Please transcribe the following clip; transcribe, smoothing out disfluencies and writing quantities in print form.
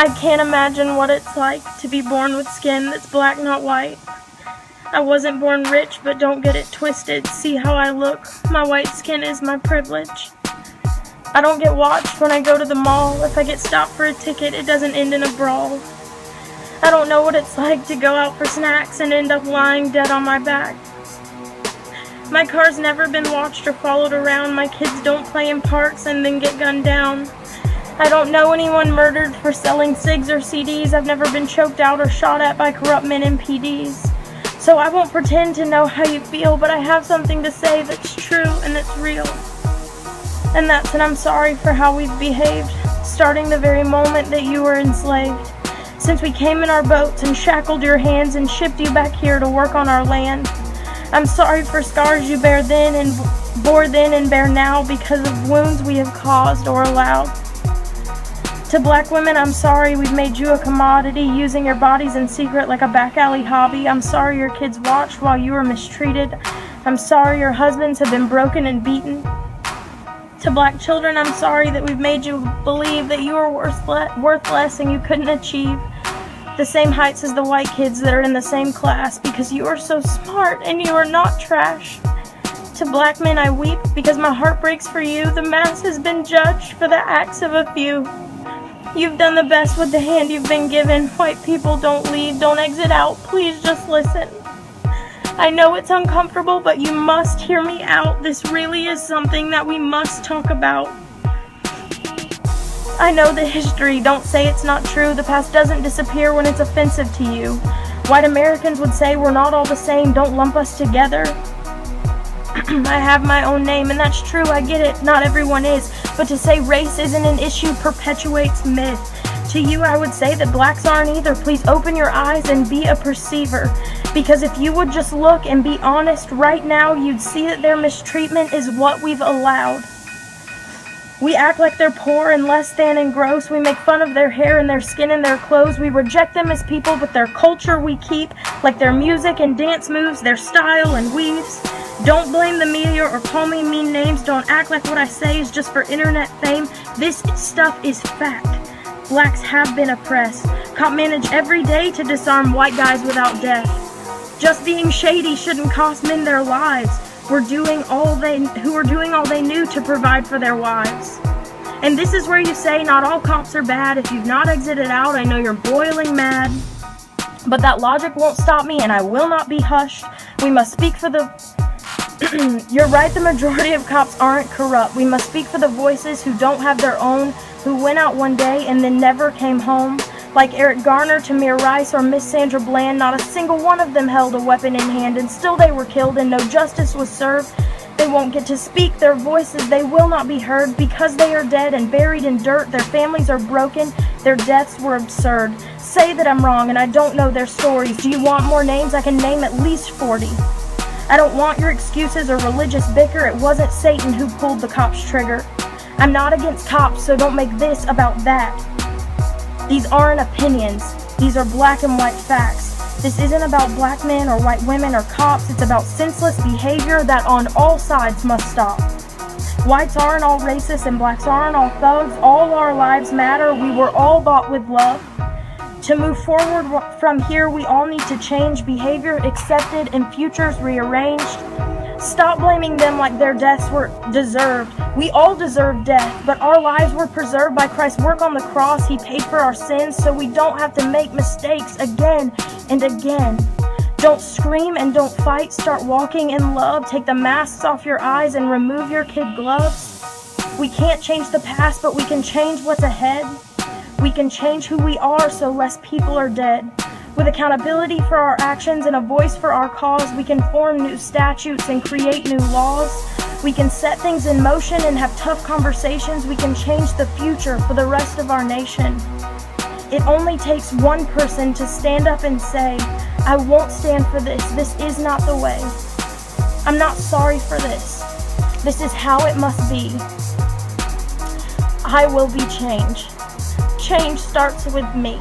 I can't imagine what it's like to be born with skin that's black, not white. I wasn't born rich, but don't get it twisted. See how I look? My white skin is my privilege. I don't get watched when I go to the mall. If I get stopped for a ticket, it doesn't end in a brawl. I don't know what it's like to go out for snacks and end up lying dead on my back. My car's never been watched or followed around. My kids don't play in parks and then get gunned down. I don't know anyone murdered for selling cigs or CDs. I've never been choked out or shot at by corrupt men in PDs. So I won't pretend to know how you feel, but I have something to say that's true and that's real. And that's that I'm sorry for how we've behaved, starting the very moment that you were enslaved. Since we came in our boats and shackled your hands and shipped you back here to work on our land. I'm sorry for scars you bore then and bear now because of wounds we have caused or allowed. To black women, I'm sorry we've made you a commodity, using your bodies in secret like a back alley hobby. I'm sorry your kids watched while you were mistreated. I'm sorry your husbands have been broken and beaten. To black children, I'm sorry that we've made you believe that you are worth less and you couldn't achieve the same heights as the white kids that are in the same class because you are so smart and you are not trash. To black men, I weep because my heart breaks for you. The mass has been judged for the acts of a few. You've done the best with the hand you've been given. White people, don't leave, don't exit out, please just listen. I know it's uncomfortable, but you must hear me out. This really is something that we must talk about. I know the history, don't say it's not true. The past doesn't disappear when it's offensive to you. White Americans would say we're not all the same, don't lump us together. I have my own name, and that's true, I get it, not everyone is. But to say race isn't an issue perpetuates myth. To you, I would say that blacks aren't either. Please open your eyes and be a perceiver. Because if you would just look and be honest right now, you'd see that their mistreatment is what we've allowed. We act like they're poor and less than and gross. We make fun of their hair and their skin and their clothes. We reject them as people, but their culture we keep, like their music and dance moves, their style and weaves. Don't blame the media or call me mean names. Don't act like what I say is just for internet fame. This stuff is fact. Blacks have been oppressed. Cop manage every day to disarm white guys without death. Just being shady shouldn't cost men their lives. Who are doing all they knew to provide for their wives. And this is where you say not all cops are bad. If you've not exited out, I know you're boiling mad. But that logic won't stop me, and I will not be hushed. We must speak for the... You're right, the majority of cops aren't corrupt. We must speak for the voices who don't have their own, who went out one day and then never came home. Like Eric Garner, Tamir Rice, or Miss Sandra Bland, not a single one of them held a weapon in hand, and still they were killed and no justice was served. They won't get to speak their voices, they will not be heard, because they are dead and buried in dirt. Their families are broken, their deaths were absurd. Say that I'm wrong and I don't know their stories. Do you want more names? I can name at least 40. I don't want your excuses or religious bicker. It wasn't Satan who pulled the cop's trigger. I'm not against cops, so don't make this about that. These aren't opinions. These are black and white facts. This isn't about black men or white women or cops. It's about senseless behavior that on all sides must stop. Whites aren't all racist and blacks aren't all thugs. All our lives matter. We were all bought with love. To move forward from here, we all need to change behavior, accepted, and futures rearranged. Stop blaming them like their deaths were deserved. We all deserve death, but our lives were preserved by Christ's work on the cross. He paid for our sins so we don't have to make mistakes again and again. Don't scream and don't fight. Start walking in love. Take the masks off your eyes and remove your kid gloves. We can't change the past, but we can change what's ahead. We can change who we are so less people are dead. With accountability for our actions and a voice for our cause, we can form new statutes and create new laws. We can set things in motion and have tough conversations. We can change the future for the rest of our nation. It only takes one person to stand up and say, I won't stand for this. This is not the way. I'm not sorry for this. This is how it must be. I will be changed. Change starts with me.